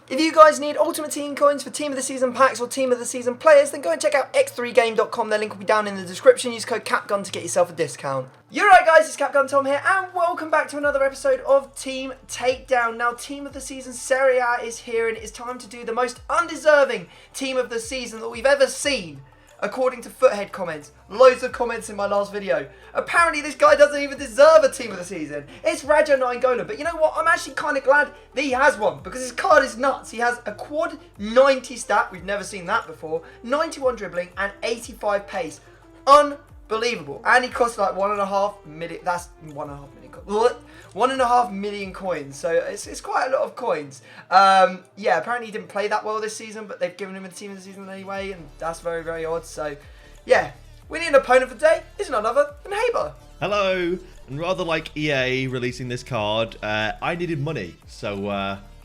If you guys need Ultimate Team coins for Team of the Season packs or Team of the Season players, then go and check out x3game.com. Their link will be down in the description. Use code CAPGUN to get yourself a discount. You're right, guys, it's Capgun Tom here, and welcome back to another episode of Team Takedown. Now, Team of the Season Serie A is here, and it's time to do the most undeserving Team of the Season that we've ever seen. According to Foothead comments, loads of comments in my last video. Apparently this guy doesn't even deserve a Team of the Season. It's Radja Nainggolan, but you know what? I'm actually kind of glad that he has one because his card is nuts. He has a quad 90 stat, we've never seen that before, 91 dribbling and 85 pace. Unbelievable. And he costs like 1.5 million, that's 1.5 million coins. 1.5 million coins, so it's quite a lot of coins. Yeah, apparently he didn't play that well this season, but they've given him a Team of the Season anyway, and that's very, very odd. So, yeah, we need an opponent for today. It's none other than Haber. Hello, and rather like EA releasing this card, I needed money, so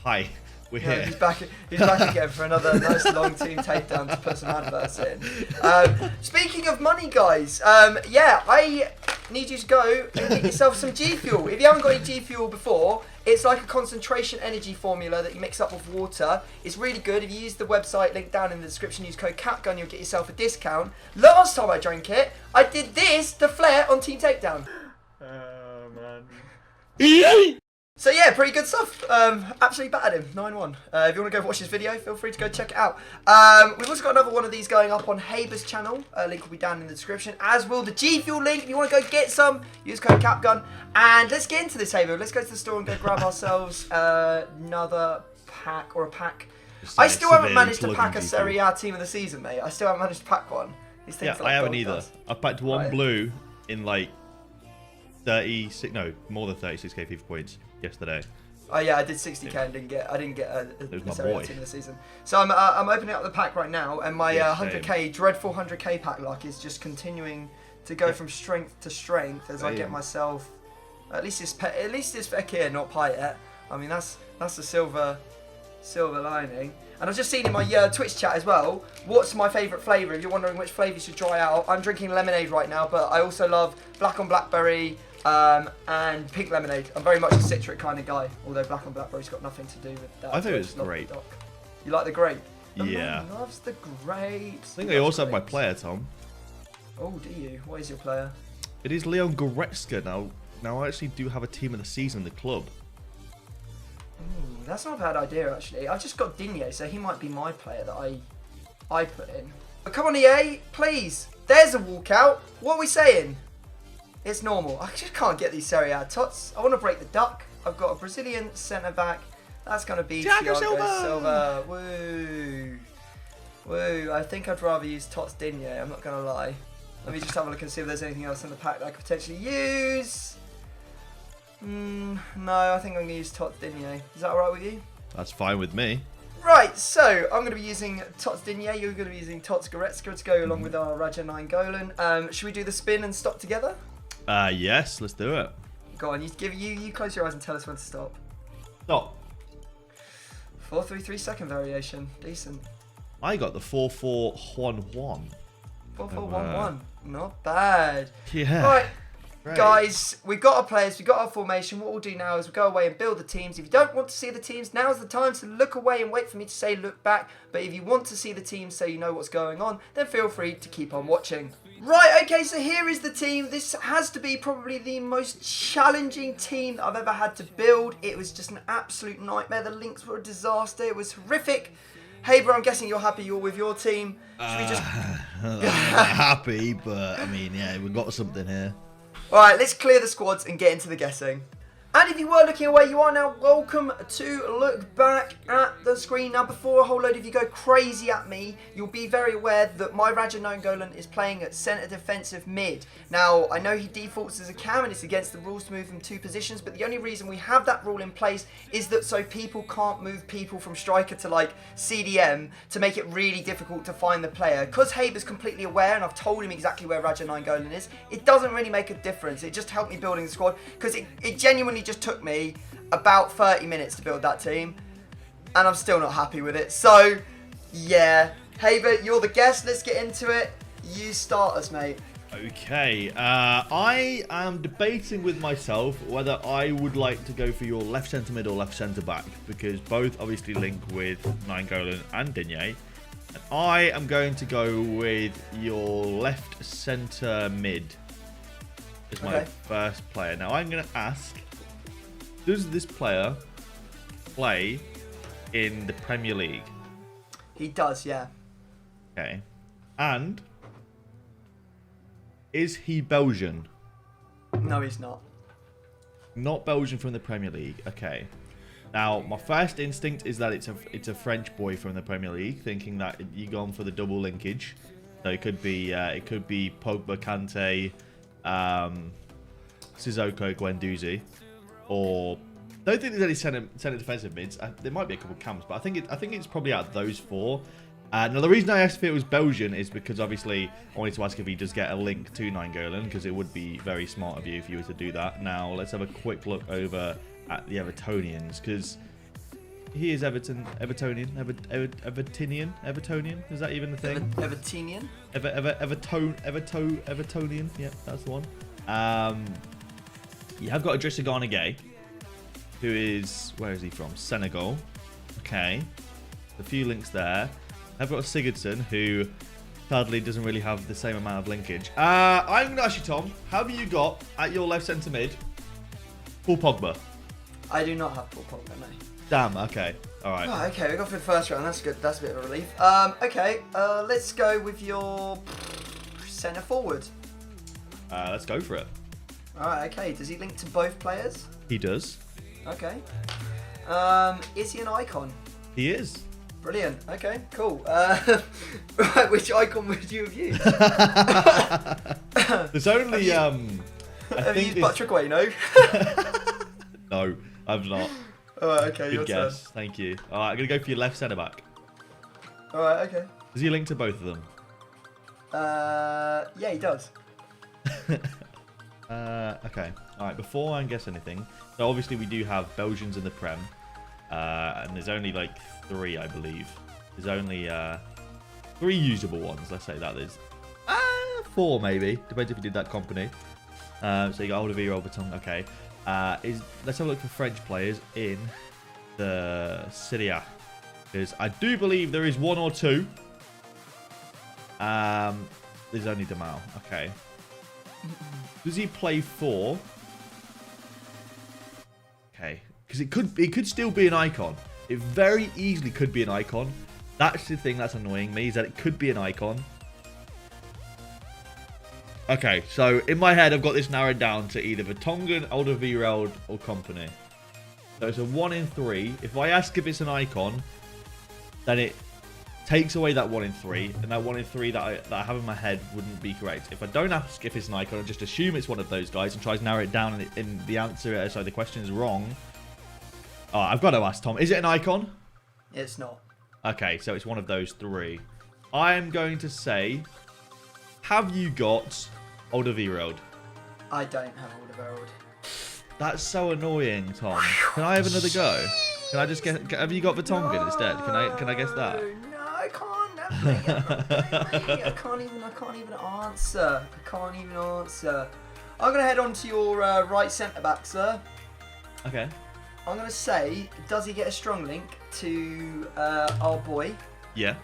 hi, we're here. He's back again for another nice long Team Takedown to put some adverts in. Speaking of money, guys, yeah, I need you to go and get yourself some G Fuel. If you haven't got any G Fuel before, it's like a concentration energy formula that you mix up with water. It's really good. If you use the website link down in the description, use code CAPGUN, you'll get yourself a discount. Last time I drank it, I did this to Flair on Team Takedown. Oh, man. So yeah, pretty good stuff. Absolutely battered him, 9-1. If you want to go watch this video, feel free to go check it out. We've also got another one of these going up on Haber's channel. Link will be down in the description, as will the G Fuel link. If you want to go get some, use code CAPGUN. And let's get into this, Haber. Let's go to the store and go grab ourselves another pack, or a pack. I still haven't managed to pack a Serie A Team of the Season, mate. I still haven't managed to pack one. These things Yeah, I haven't either. I've packed one blue in like 36, no, more than 36k FIFA points yesterday. Oh yeah, I did 60k and didn't get a Serie A Team of the Season. So I'm opening up the pack right now, and my 100k dreadful 100k pack luck is just continuing to go from strength to strength as I get myself at least this Fekir, not Payet. I mean that's the silver lining. And I've just seen in my Twitch chat as well, what's my favourite flavour? If you're wondering which flavour you should try out, I'm drinking lemonade right now, but I also love black on blackberry and pink lemonade. I'm very much a citric kind of guy, although black on blackberry's got nothing to do with that. I think it's great. You like the grape? The yeah. man loves the grapes. I think I also have my player, Tom. Oh, do you? What is your player? It is Leon Goretzka. Now I actually do have a Team of the Season in the club. Ooh, that's not a bad idea, actually. I've just got Digne, so he might be my player that I put in. But come on, EA, please. There's a walkout. What are we saying? It's normal. I just can't get these Serie A Tots. I want to break the duck. I've got a Brazilian centre-back. That's going to be Thiago Silva. Woo. Woo. I think I'd rather use Tots Digne. I'm not going to lie. Let me just have a look and see if there's anything else in the pack that I could potentially use. No, I think I'm going to use Tots Digne. Is that alright with you? That's fine with me. Right, so I'm going to be using Tots Digne. You're going to be using Tots Goretzka to go along with our Radja Nainggolan. Should we do the spin and stop together? Yes, let's do it. Go on, you close your eyes and tell us when to stop. Stop. 4-3-3 second variation. Decent. I got the 4-4-1-1. 4-4-1-1. Not bad. Yeah. Right. Great. Guys, we've got our players, we've got our formation. What we'll do now is we'll go away and build the teams. If you don't want to see the teams, now's the time to look away and wait for me to say look back. But if you want to see the teams so you know what's going on, then feel free to keep on watching. Right, okay, so here is the team. This has to be probably the most challenging team that I've ever had to build. It was just an absolute nightmare. The links were a disaster. It was horrific. Haber, I'm guessing you're happy you're with your team. Should we just... happy, but I mean, yeah, we've got something here. Alright, let's clear the squads and get into the guessing. And if you were looking away, you are now welcome to look back at the screen. Now, before a whole load of you go crazy at me, you'll be very aware that my Radja Nainggolan is playing at centre defensive mid. Now, I know he defaults as a cam and it's against the rules to move him 2 positions, but the only reason we have that rule in place is that so people can't move people from striker to like CDM to make it really difficult to find the player. Because Haber's completely aware and I've told him exactly where Radja Nainggolan is, it doesn't really make a difference. It just helped me building the squad because it genuinely just took me about 30 minutes to build that team and I'm still not happy with it. So yeah, Haber, you're the guest. Let's get into it. You start us, mate. Okay, I am debating with myself whether I would like to go for your left centre mid or left centre back, because both obviously link with Nainggolan and Digne. And I am going to go with your left centre mid as my first player. Now I'm going to ask, does this player play in the Premier League? He does, yeah. Okay. And is he Belgian? No, he's not. Not Belgian from the Premier League. Okay. Now, my first instinct is that it's a French boy from the Premier League, thinking that you're going for the double linkage. So it could be Pogba, Kante, Sissoko, Guendouzi, or I don't think there's any centre defensive mids. There might be a couple of camps, but I think it's probably out of those four. Now, the reason I asked if it was Belgian is because, obviously, I wanted to ask if he does get a link to Nainggolan, because it would be very smart of you if you were to do that. Now, let's have a quick look over at the Evertonians, because he is Evertonian. Is that even the thing? Evertonian? Evertonian. Yeah, that's the one. You have got Idrissa Gana Gueye, who is, where is he from? Senegal. Okay. A few links there. I've got Sigurdsson, who sadly doesn't really have the same amount of linkage. I'm going to ask you, Tom, have you got at your left centre mid Paul Pogba? I do not have Paul Pogba, no. Damn, okay. All right. Oh, okay, we got for the first round. That's good. That's a bit of a relief. Okay, let's go with your centre forward. Let's go for it. All right, okay. Does he link to both players? He does. Okay. Is he an icon? He is. Brilliant. Okay, cool. Right, which icon would you have used? There's only have you used Buttrick Way, no? No, I've not. Alright, okay, Good your guess. turn. Thank you. Alright, I'm going to go for your left centre back. Alright, okay. Does he link to both of them? Yeah, he does. Okay. Alright, before I guess anything, so obviously we do have Belgians in the Prem. And there's only like 3, I believe. There's only 3 usable ones, let's say that is. 4 maybe, depends if you did that company. So you got Alderweireld, Vertonghen, okay. Let's have a look for French players in the Serie A. Because I do believe there is 1 or 2. There's only Demal, okay. Does he play for? Okay. Because it could still be an icon. It very easily could be an icon. That's the thing that's annoying me, is that it could be an icon. Okay, so in my head, I've got this narrowed down to either Vertonghen, Alderweireld, or Company. So it's a 1 in 3. If I ask if it's an icon, then it takes away that 1 in 3, and that 1 in 3 that I have in my head wouldn't be correct. If I don't ask if it's an icon, I just assume it's one of those guys and try to narrow it down, and the answer, so the question is wrong. Oh, I've got to ask Tom, is it an icon? It's not. Okay, so it's one of those 3. I am going to say, have you got Alderweireld? I don't have Alderweireld. That's so annoying, Tom. Can I have another go? Can I just get? Have you got Vertonghen instead? Can I guess that? No, I can't. I can't even answer. I can't even answer. I'm gonna head on to your right centre back, sir. Okay. I'm gonna say, does he get a strong link to our boy? Yeah.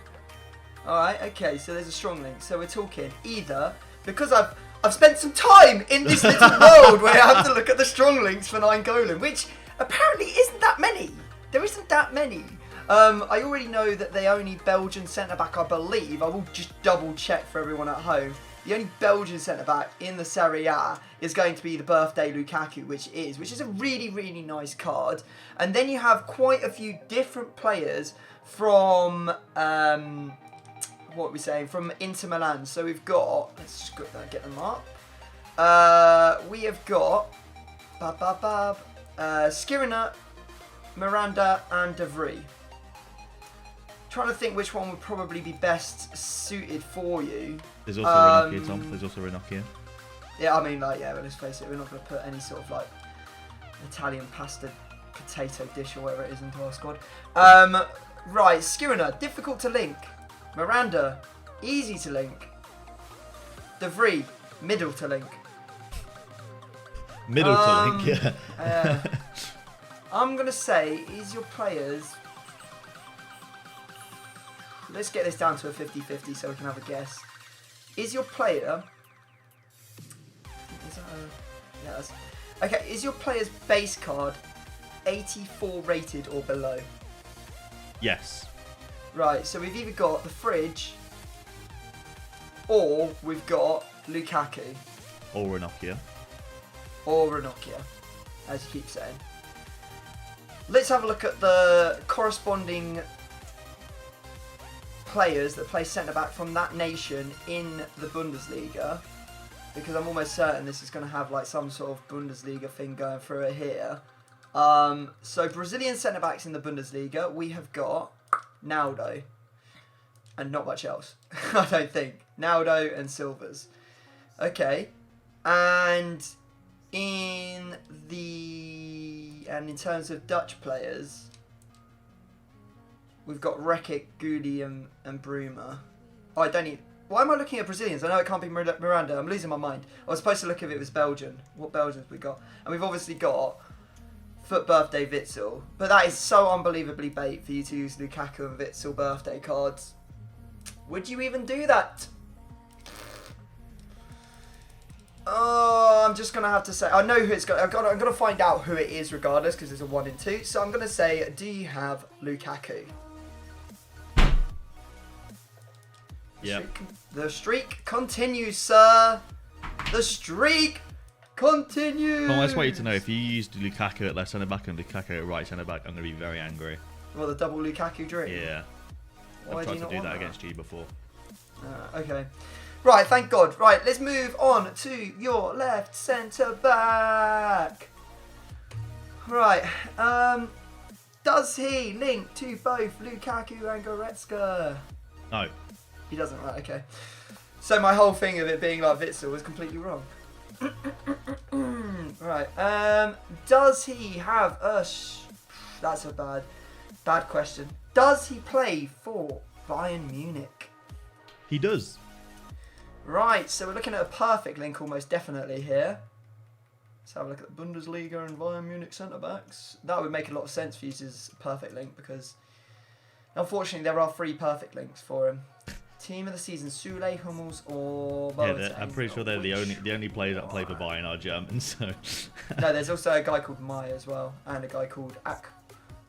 All right. Okay. So there's a strong link. So we're talking either because I've spent some time in this little world where I have to look at the strong links for Nainggolan, which apparently isn't that many. There isn't that many. I already know that the only Belgian centre-back, I believe, I will just double-check for everyone at home, the only Belgian centre-back in the Serie A is going to be the birthday Lukaku, which is a really, really nice card. And then you have quite a few different players from, what are we saying, from Inter Milan. So we've got, let's just get them up. We have got, Skriniar, Miranda and De Vries. Trying to think which one would probably be best suited for you. There's also Ranocchia, Tom. There's also Ranocchia. Yeah, I mean, like, yeah, but let's face it, we're not going to put any sort of, like, Italian pasta potato dish or whatever it is into our squad. Right, Skriniar, difficult to link. Miranda, easy to link. De Vries, Middle to Link. Middle to Link, yeah. I'm going to say, is your players... Let's get this down to a 50-50 so we can have a guess. Is your player... Is that a... Yeah, that's... Okay, is your player's base card 84 rated or below? Yes. Right, so we've either got the Fridge or we've got Lukaku. Or Ranocchia. Or Ranocchia, as you keep saying. Let's have a look at the corresponding players that play centre-back from that nation in the Bundesliga, because I'm almost certain this is going to have like some sort of Bundesliga thing going through it here. So Brazilian centre-backs in the Bundesliga, we have got Naldo, and not much else, I don't think. Naldo and Silvers. Okay, and in terms of Dutch players, we've got Rekic, Goody, and Bruma. Oh, I don't need... Why am I looking at Brazilians? I know it can't be Miranda. I'm losing my mind. I was supposed to look if it was Belgian. What Belgians we got? And we've obviously got Foot Birthday Witsel. But that is so unbelievably bait for you to use Lukaku and Witsel birthday cards. Would you even do that? Oh, I'm just going to have to say... I know who it's got. I'm going to find out who it is regardless because there's a 1 in 2. So I'm going to say, do you have Lukaku? Yeah. The streak continues, sir. The streak continues. Well, I just want you to know, if you used Lukaku at left centre-back and Lukaku at right centre-back, I'm going to be very angry. Well, the double Lukaku dream? Yeah. Why I've tried do you to do not that want against you before. Okay. Right, thank God. Right, let's move on to your left centre-back. Right. Does he link to both Lukaku and Goretzka? No. He doesn't, right, okay. So my whole thing of it being like Witsel was completely wrong. Right, does he have a... That's a bad question. Does he play for Bayern Munich? He does. Right, so we're looking at a perfect link almost definitely here. Let's have a look at the Bundesliga and Bayern Munich centre-backs. That would make a lot of sense for you as a perfect link because unfortunately there are 3 perfect links for him. Team of the season: Sule, Hummels, or Boateng. Yeah, I'm pretty sure they're the only players that play for Bayern are German. So no, there's also a guy called Mai as well, and a guy called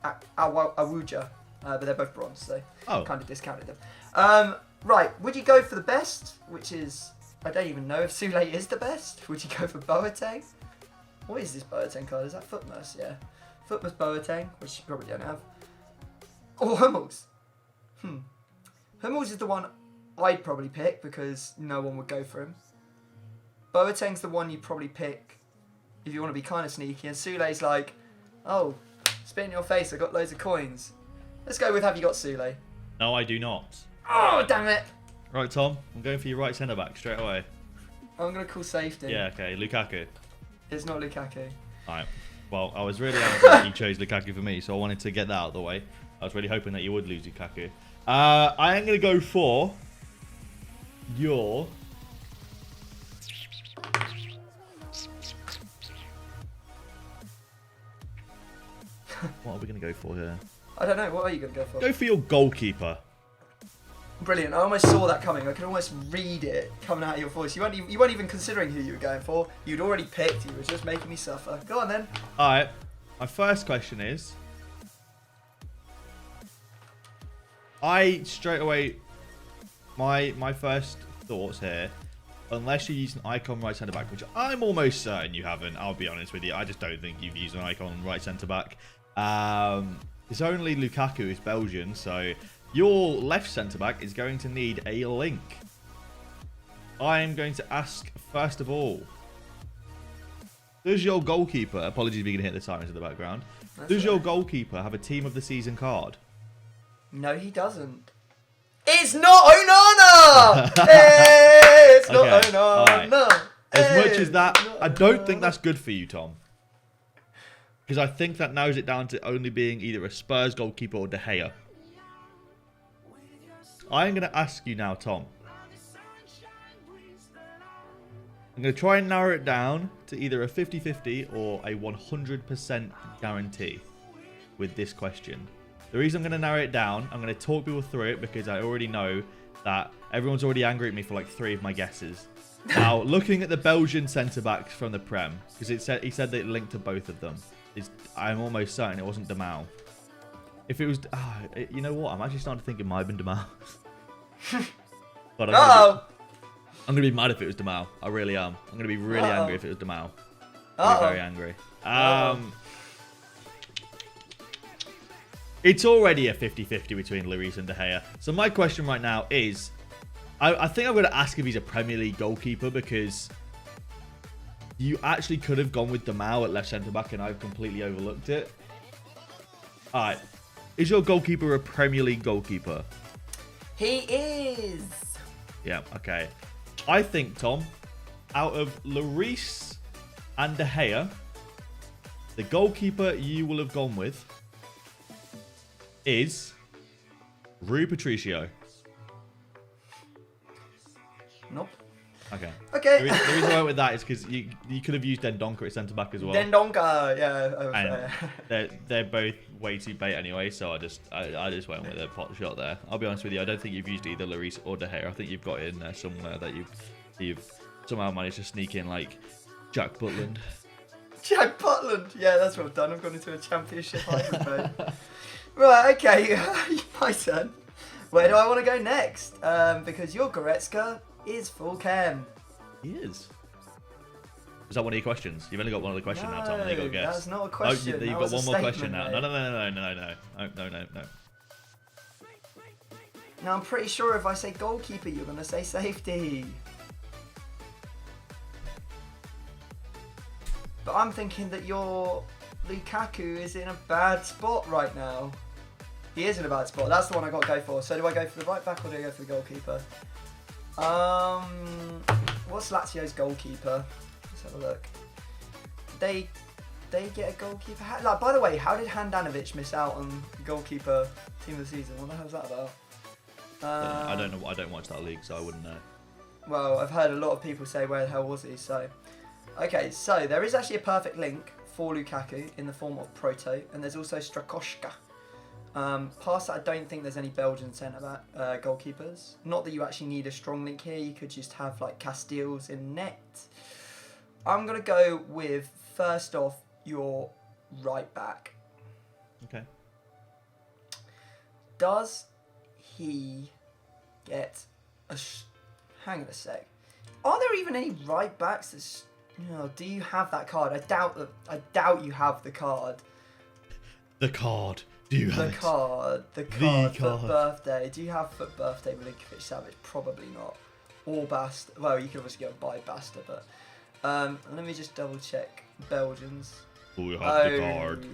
Awuja, but they're both bronze, so kind of discounted them. Right, would you go for the best, which is I don't even know if Sule is the best. Would you go for Boateng? What is this Boateng card? Is that Footmas? Yeah, Footmas Boateng, which you probably don't have. Or Hummels. Hummels is the one I'd probably pick because no one would go for him. Boateng's the one you'd probably pick if you want to be kind of sneaky. And Sule's like, oh, spit in your face, I got loads of coins. Let's go with, have you got Sule? no, I do not. Oh, damn it. Right, Tom, I'm going for your right centre-back straight away. I'm going to call safety. Yeah, okay, Lukaku. It's not Lukaku. Alright, well, I was really angry that you chose Lukaku for me, so I wanted to get that out of the way. I was really hoping that you would lose Lukaku. I am going to go for your... What are we going to go for here? I don't know. What are you going to go for? Go for your goalkeeper. Brilliant. I almost saw that coming. I could almost read it coming out of your voice. You weren't even considering who you were going for. You'd already picked. You were just making me suffer. Go on then. Alright. My first question is... straight away... My first thoughts here... Unless you use an icon right centre-back, which I'm almost certain you haven't, I'll be honest with you. I just don't think you've used an icon right centre-back. It's only Lukaku who's Belgian, so your left centre-back is going to need a link. I'm going to ask, first of all, does your goalkeeper, apologies if you can hear the sirens in the background, does your goalkeeper have a Team of the Season card? No, he doesn't. It's not Onana! It's not Onana! Right. As much as that, I don't think that's good for you, Tom. Because I think that narrows it down to only being either a Spurs goalkeeper or De Gea. I'm going to ask you now, Tom. I'm going to try and narrow it down to either a 50-50 or a 100% guarantee with this question. The reason I'm going to narrow it down, I'm going to talk people through it because I already know that everyone's already angry at me for like 3 of my guesses. Now, looking at the Belgian centre-backs from the Prem, because he said that it linked to both of them, I'm almost certain it wasn't Demal. If it was... you know what? I'm actually starting to think it might have been Demal. But I'm going to be mad if it was Demal. I really am. I'm going to be really angry if it was Demal. I'll be very angry. It's already a 50-50 between Lloris and De Gea. So my question right now is... I think I'm going to ask if he's a Premier League goalkeeper because you actually could have gone with Demal at left centre-back and I've completely overlooked it. Alright. Is your goalkeeper a Premier League goalkeeper? He is. Yeah, okay. I think, Tom, out of Lloris and De Gea, the goalkeeper you will have gone with is Rui Patricio. Nope. Okay. Okay. The reason I went with that is because you could have used Dendoncker at centre back as well. Dendoncker, yeah. And they're both way too bait anyway, so I just went with a pot shot there. I'll be honest with you, I don't think you've used either Lloris or De Gea. I think you've got it in there somewhere that you've somehow managed to sneak in like Jack Butland. Jack Butland, yeah, that's what I've done. I've gone into a championship hybrid mode. Right, okay, my turn. Where do I want to go next? Because your Goretzka is full chem. He is. Is that one of your questions? You've only got one other question now, Tom. And you got to guess. That's not a question. Oh, you've got one more question now. No. No. Now, I'm pretty sure if I say goalkeeper, you're going to say safety. But I'm thinking that your Lukaku is in a bad spot right now. He is in a bad spot. That's the one I got to go for. So do I go for the right back or do I go for the goalkeeper? What's Lazio's goalkeeper? Let's have a look. They get a goalkeeper. By the way, how did Handanovic miss out on goalkeeper team of the season? What the hell's that about? I don't know. I don't watch that league, so I wouldn't know. Well, I've heard a lot of people say where the hell was he. So, okay, so there is actually a perfect link for Lukaku in the form of Proto, and there's also Strakoschka. Past that, I don't think there's any Belgian centre-back goalkeepers. Not that you actually need a strong link here. You could just have like Castells in net. I'm gonna go with first off your right back. Okay. Does he get a? Hang on a sec. Are there even any right backs? Do you have that card? I doubt you have the card. The card. Do you have the card for birthday. Do you have for birthday Milinkovic-Savic? Probably not. Or Basta. Well, you can obviously go and buy Basta, but let me just double check Belgians. Do you have the card?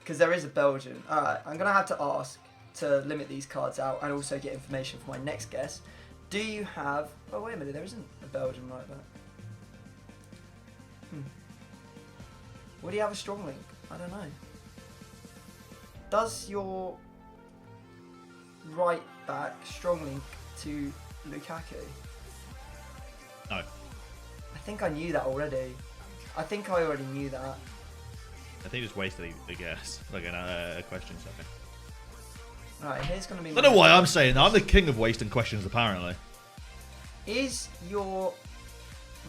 Because there is a Belgian. Alright, I'm going to have to ask to limit these cards out and also get information for my next guess. Do you have... Oh, wait a minute. There isn't a Belgian right back. Would he have a strong link? I don't know. Does your right back strong link to Lukaku? No. I think I knew that already. I think I already knew that. I think just wasted the guess, like a question. Something. Right, here's going to be... I don't know why I'm saying that. I'm the king of wasting questions, apparently. Is your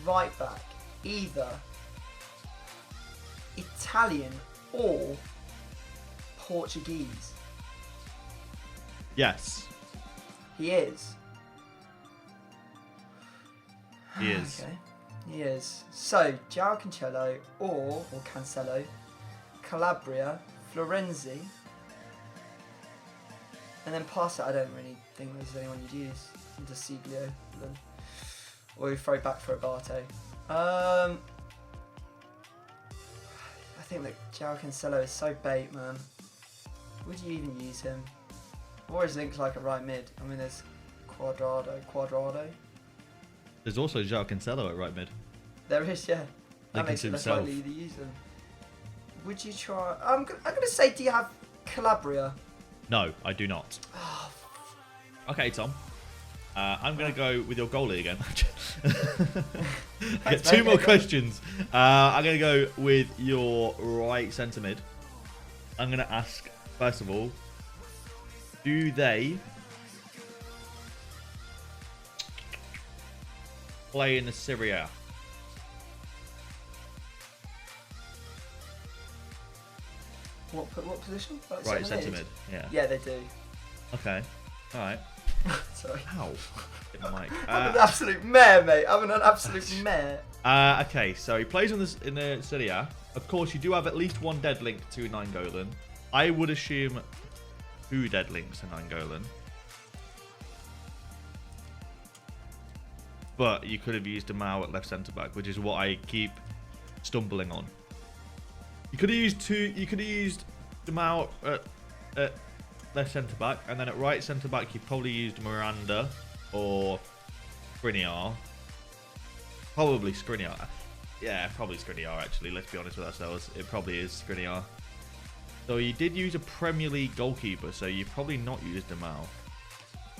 right back either Italian or Portuguese? Yes. He is. He is. Okay. He is. So, João Cancelo or Cancelo, Calabria, Florenzi, and then past that, I don't really think there's anyone you'd use. Into Siglio, or you throw back for Abate. I think that João Cancelo is so bait, man. Would you even use him? Or his link's like a right mid. I mean, there's Quadrado. There's also João Cancelo at right mid. There is, yeah. That makes it less likely to use them. Would you try... I'm going to say, do you have Calabria? No, I do not. Okay, Tom. I'm going to go with your goalie again. Thanks, Two mate. more questions. I'm going to go with your right centre mid. I'm going to ask, first of all, do they play in the Serie A? What position? Right centre mid. Yeah. Yeah, they do. Okay. All right. Sorry. Ow. Hit my mic. I'm an absolute mare, mate. I'm an absolute mare. Okay, so he plays in the Serie A. Of course, you do have at least one dead link to Nainggolan. I would assume 2 dead links to Nainggolan. But you could have used Demau at left centre back, which is what I keep stumbling on. You could have used Demau at left centre back, and then at right centre back you probably used Miranda or Skriniar. Probably Skriniar. Yeah, probably Skriniar actually. Let's be honest with ourselves. It probably is Skriniar. So you did use a Premier League goalkeeper, so you've probably not used Demau.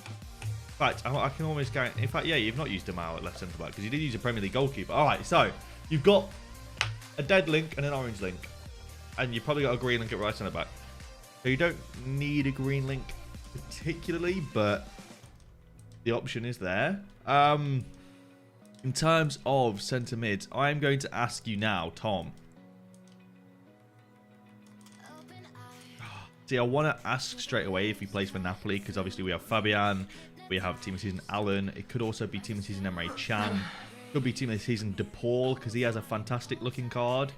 In fact, I can almost guarantee. In fact, yeah, you've not used Demau at left centre back because you did use a Premier League goalkeeper. All right, so you've got a dead link and an orange link, and you've probably got a green link at right centre back. So you don't need a green link particularly, but the option is there. In terms of centre mids, I am going to ask you now, Tom. See, I want to ask straight away if he plays for Napoli, because obviously we have Fabian, we have Team of the Season Alan. It could also be Team of the Season Emre Can. Could be Team of the Season DePaul, because he has a fantastic looking card.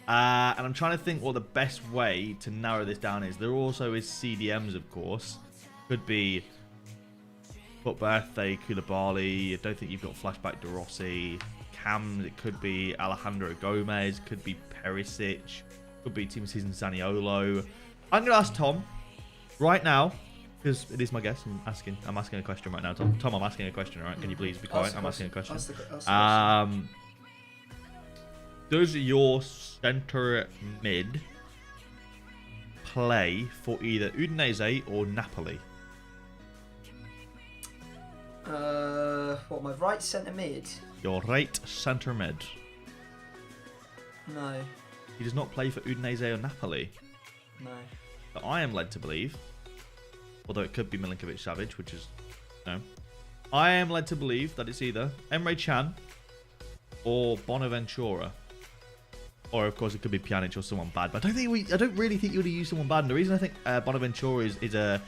And I'm trying to think what the best way to narrow this down is. There also is CDMs, of course. Could be Foot Birthday, Koulibaly. I don't think you've got Flashback De Rossi. Cam, it could be Alejandro Gomez. Could be Perisic. Could be Team of the Season Zaniolo. I'm going to ask Tom right now, because it is my guess. I'm asking a question right now, Tom. Tom, I'm asking a question, all right? Can you please be quiet? I'm asking a question. Does your centre mid play for either Udinese or Napoli? What, my right centre mid? Your right centre mid. No. He does not play for Udinese or Napoli. No. But I am led to believe, although it could be Milinkovic-Savic, which is no. I am led to believe that it's either Emre Can or Bonaventura. Or of course it could be Pjanic or someone bad. But I don't really think you would have used someone bad. And the reason I think Bonaventura is an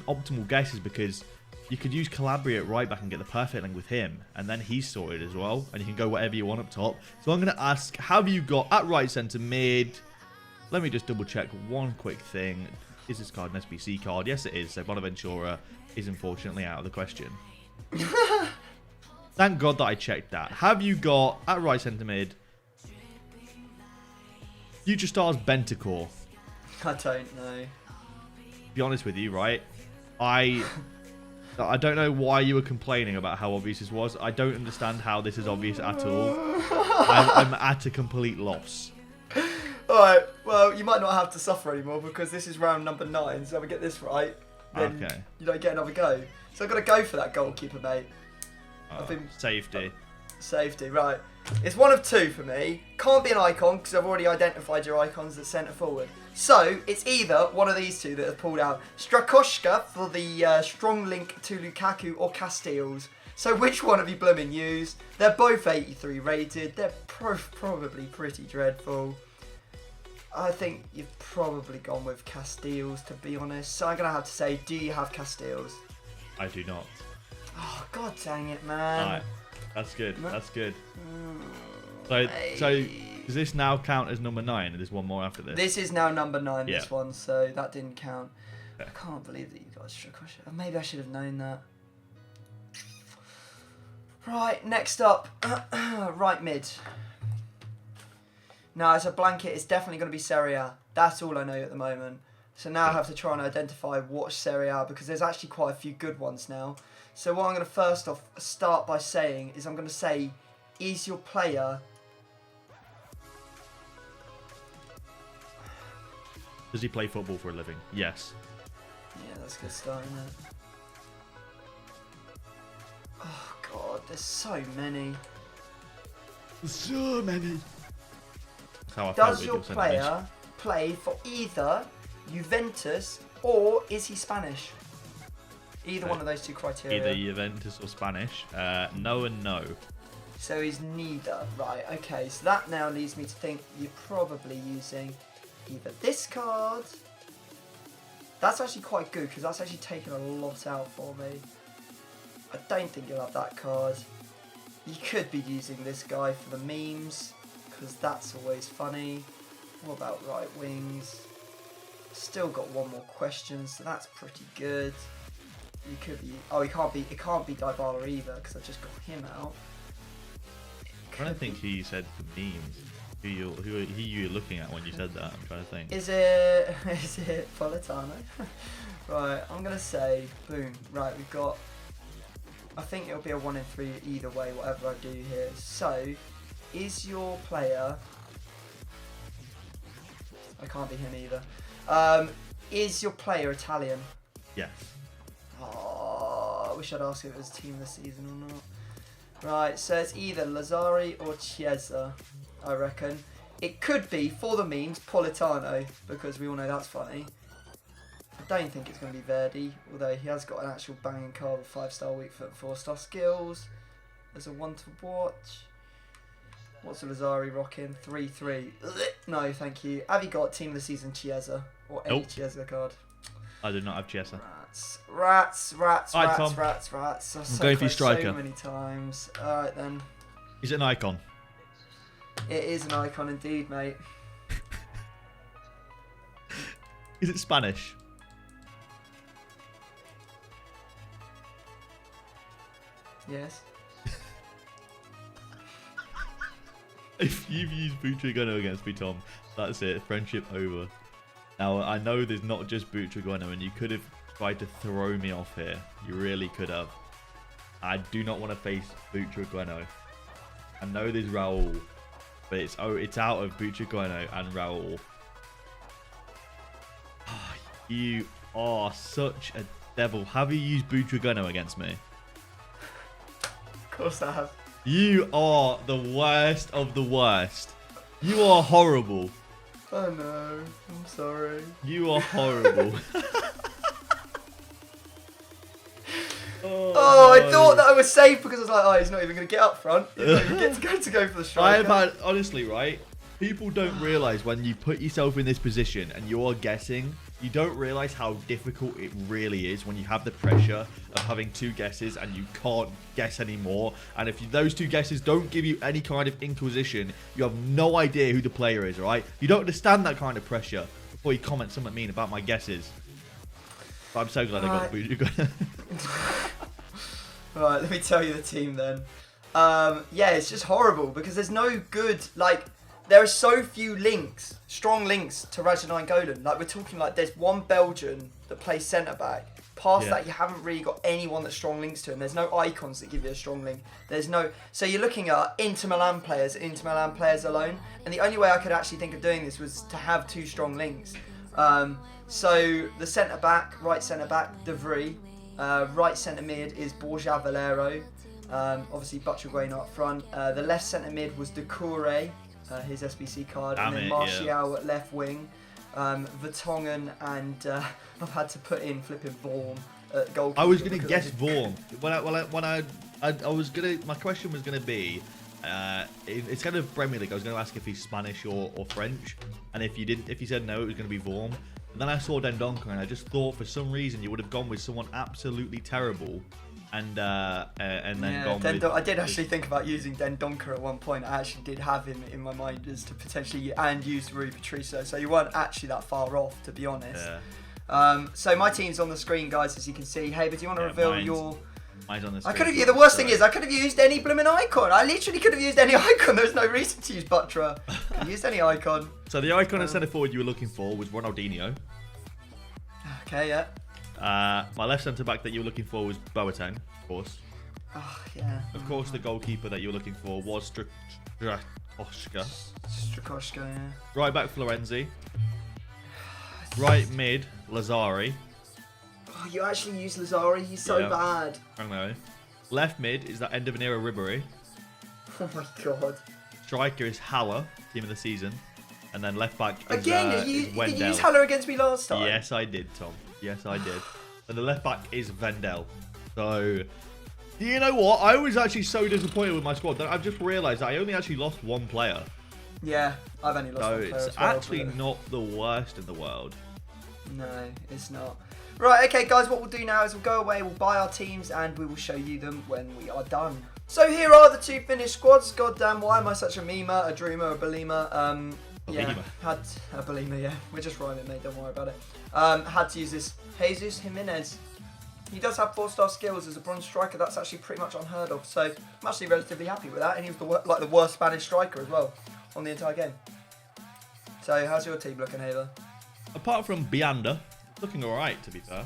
optimal guess is because you could use Calabria at right back and get the perfect link with him, and then he's sorted as well, and you can go whatever you want up top. So I'm going to ask, have you got at right centre mid? Let me just double check one quick thing. Is this card an SBC card? Yes, it is. So Bonaventura is unfortunately out of the question. Thank God that I checked that. Have you got at right centre mid Future Stars Bentacore? I don't know. To be honest with you, right? I don't know why you were complaining about how obvious this was. I don't understand how this is obvious at all. I'm at a complete loss. Alright, well, you might not have to suffer anymore because this is round number 9, so if we get this right, then Okay. you don't get another go. So I've got to go for that goalkeeper, mate. Safety. Safety, right. It's one of 2 for me. Can't be an icon because I've already identified your icons at centre forward. So it's either one of these 2 that have pulled out. Strakoshka for the strong link to Lukaku or Castells. So which one have you blooming used? They're both 83 rated. They're probably pretty dreadful. I think you've probably gone with Castells, to be honest. So I'm going to have to say, do you have Castells? I do not. Oh, god dang it, man. Alright. That's good. That's good. So does this now count as number 9? There's one more after this. This is now number 9, Yeah. this one, so that didn't count. Okay. I can't believe that you got Strakoshka. Maybe I should have known that. Right, next up. Right mid. Now, as a blanket, it's definitely going to be Serie A. That's all I know at the moment. So now I have to try and identify what's Serie A, because there's actually quite a few good ones now. So what I'm going to first off start by saying is I'm going to say, is your player... Does he play football for a living? Yes. Yeah, that's a good start, isn't it? Oh, God, there's so many. So many. That's how I Does felt your with player play for either Juventus or is he Spanish? Either one of those two criteria. Either Juventus or Spanish. No and no. So he's neither. Right, okay. So that now leads me to think you're probably using either this card. That's actually quite good because that's actually taken a lot out for me. I don't think you'll have that card. You could be using this guy for the memes because that's always funny. What about right wings? Still got one more question, so that's pretty good. You could be. Oh, it can't be Dybala either because I just got him out. I'm trying to think who you said the memes. Who you were looking at when you said that? I'm trying to think. Is it Politano? Right, I'm gonna say boom. Right, we've got. I think it'll be a 1 in 3 either way, whatever I do here. So, is your player? I can't be him either. Is your player Italian? Yes. Oh, I wish I'd asked if it was team of the season or not. Right, so it's either Lazzari or Chiesa, I reckon. It could be, for the memes, Politano, because we all know that's funny. I don't think it's going to be Verdi, although he has got an actual banging card with 5-star weak foot and 4-star skills. There's a one to watch. What's a Lazzari rocking? 3-3. No, thank you. Have you got team of the season Chiesa? Or any Chiesa card? I do not have Chiesa. Rats. Tom. Rats. I'm going for your striker. So many times. Alright then. Is it an icon? It is an icon indeed, mate. Is it Spanish? Yes. If you've used Butragueno against me, Tom, that's it. Friendship over. Now, I know there's not just Butragueno, and you could have tried to throw me off here. You really could have. I do not want to face Butragueno. I know there's Raul, but it's out of Butragueno and Raul. Oh, you are such a devil. Have you used Butragueno against me? Of course I have. You are the worst of the worst. You are horrible. Oh no, I'm sorry. You are horrible. Oh, I thought that I was safe because I was like, oh, he's not even going to get up front. He's not even get to go for the striker. I've had, honestly, right? People don't realise when you put yourself in this position and you're guessing, you don't realise how difficult it really is when you have the pressure of having 2 guesses and you can't guess anymore. And if those 2 guesses don't give you any kind of inquisition, you have no idea who the player is, right? You don't understand that kind of pressure before you comment something mean about my guesses. But I'm so glad I got the Right, let me tell you the team then. Yeah, it's just horrible because there's no good, like, there are so few links, strong links to Radja Nainggolan. Like, we're talking like there's one Belgian that plays centre-back. Past that, you haven't really got anyone that strong links to him. There's no icons that give you a strong link. There's no... So you're looking at Inter Milan players alone. And the only way I could actually think of doing this was to have 2 strong links. So the centre-back, right centre-back, De Vries. Right centre-mid is Borja Valero. Obviously, Butragueno up front. The left centre-mid was Decore. His SBC card, and then Martial at left wing, Vertonghen, and I've had to put in flipping Vorm at goalkeeper. I was gonna guess Vorm. My question was gonna be, it's kind of Premier League. I was gonna ask if he's Spanish or French, and if you said no, it was gonna be Vorm. And then I saw Dendoncker, and I just thought for some reason you would have gone with someone absolutely terrible. And then gone with... I did actually think about using Dendoncker at one point. I actually did have him in my mind as to potentially and use Rui Patricio, so you weren't actually that far off, to be honest. Yeah. So my team's on the screen, guys, as you can see. Hey, but do you want to reveal your... Mine's on the screen. The worst thing is, I could have used any blooming icon. I literally could have used any icon. There's no reason to use Butra. I could have used any icon. So the icon at centre forward you were looking for was Ronaldinho. Okay, yeah. My left centre back that you were looking for was Boateng, of course. Oh, yeah. Of course, the goalkeeper that you were looking for was Strakosha. Strakosha, yeah. Right back, Florenzi. Right mid, Lazzari. Oh, you actually use Lazzari? He's so bad. I know. Left mid is that end of an era Ribery. Oh my god. Striker is Haller, team of the season. And then left back is, Again, is did Wendell. you use Haller against me last time? Yes, I did, Tom. Yes, I did. And the left back is Wendell. So, you know what? I was actually so disappointed with my squad that I've just realised that I only actually lost one player. Yeah, I've only lost one player So as it's well, actually not the worst in the world. No, it's not. Right, okay, guys, what we'll do now is we'll go away, we'll buy our teams, and we will show you them when we are done. So here are the 2 finished squads. Goddamn, why am I such a memer, a dreamer, a beliemer? Yeah, had a beliemer, yeah. We're just rhyming, mate, don't worry about it. Had to use this Jesus Jimenez. He does have 4-star skills as a bronze striker. That's actually pretty much unheard of. So I'm actually relatively happy with that. And he was the worst Spanish striker as well on the entire game. So how's your team looking, Haver? Apart from Bianda, looking alright to be fair.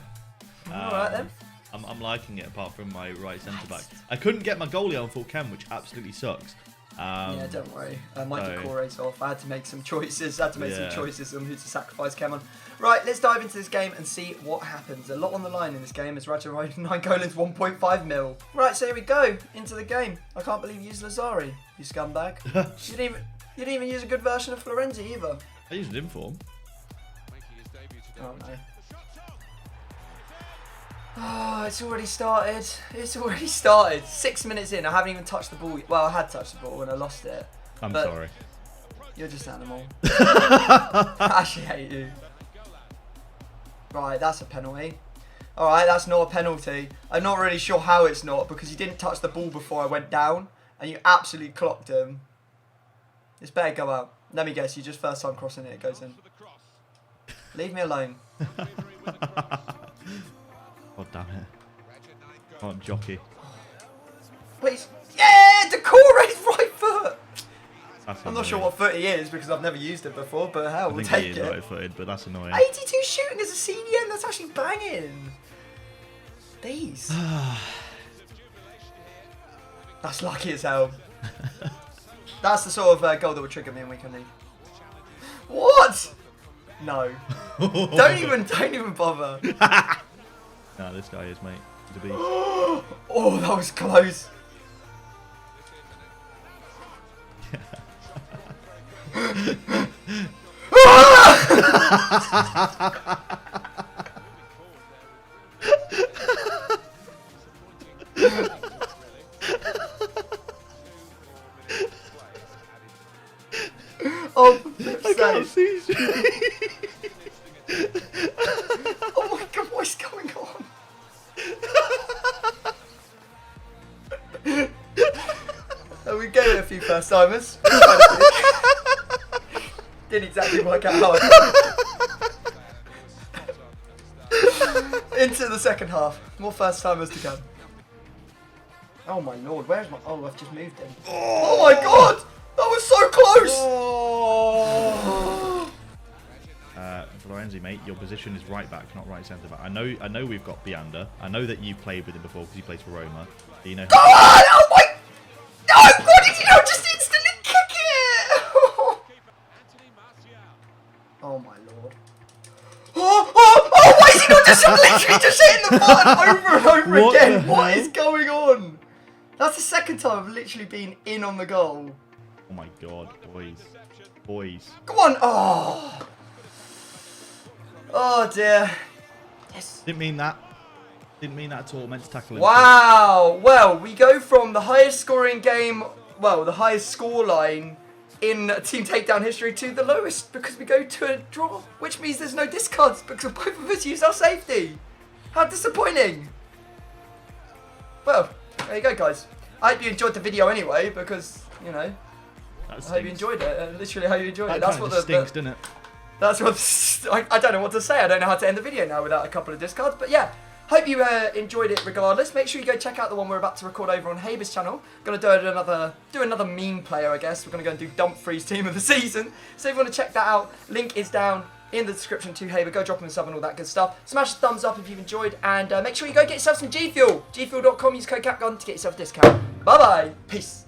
Alright then. I'm liking it apart from my right centre back. I couldn't get my goalie on full chem, which absolutely sucks. Yeah, don't worry. Michael Corre's off. I had to make some choices. Some choices on who to sacrifice Chem on. Right, let's dive into this game and see what happens. A lot on the line in this game as Radja Nainggolan's 1.5 mil. Right, so here we go into the game. I can't believe you used Lazari, you scumbag. you didn't even use a good version of Florenzi either. I used an inform. Oh no. Oh, it's already started. It's already started. 6 minutes in, I haven't even touched the ball. Well, I had touched the ball and I lost it. I'm sorry. You're just an animal. I actually hate you. Right, that's a penalty. Alright, that's not a penalty. I'm not really sure how it's not because you didn't touch the ball before I went down and you absolutely clocked him. This better go out. Let me guess, you just first time crossing it goes in. Leave me alone. God damn it. Oh, jockey. Please. Yeah! Decore's right foot! That's I'm not sure what foot he is because I've never used it before, but hell, we'll take take it. Right-footed, but that's annoying. 82 shooting as a senior, and that's actually banging. These. That's lucky as hell. That's the sort of goal that would trigger me in weekend league. What? No. don't even bother. Nah, this guy is, mate. He's a beast. Oh, that was close. Oh, I can't see. Oh my god, what's going on? We gave it a few first timers. Didn't exactly work out how I into the second half. More first timers to come. Oh my lord, where's my... Oh, I've just moved him. Oh my god! That was so close! Oh. Florenzi, mate, your position is right back, not right centre back. I know we've got Bianda. I know that you played with him before because he plays for Roma. Do you know? Go on! Oh my... No! What did you know? Just instantly kick it! Oh my lord. Oh, why is he not just literally just hitting the button over and over again? What is going on? That's the second time I've literally been in on the goal. Oh my god, boys. Come on! Oh! Oh dear. Yes. Didn't mean that at all. Meant to tackle him. Wow! Well, we go from the highest scoring game, well, the highest score line in Team Takedown history to the lowest because we go to a draw, which means there's no discards because both of us use our safety. How disappointing. Well, there you go, guys. I hope you enjoyed the video anyway because, you know, I hope you enjoyed it. Literally how you enjoyed it. That's what stinks, didn't it? That's what... I don't know what to say. I don't know how to end the video now without a couple of discards. But yeah, hope you enjoyed it regardless. Make sure you go check out the one we're about to record over on Haber's channel. Going to do another meme player, I guess. We're going to go and do Dumfries team of the season. So if you want to check that out, link is down in the description to Haber. Go drop him a sub and all that good stuff. Smash the thumbs up if you've enjoyed. And make sure you go get yourself some G Fuel. gfuel.com, use code CAPGUN to get yourself a discount. Bye-bye. Peace.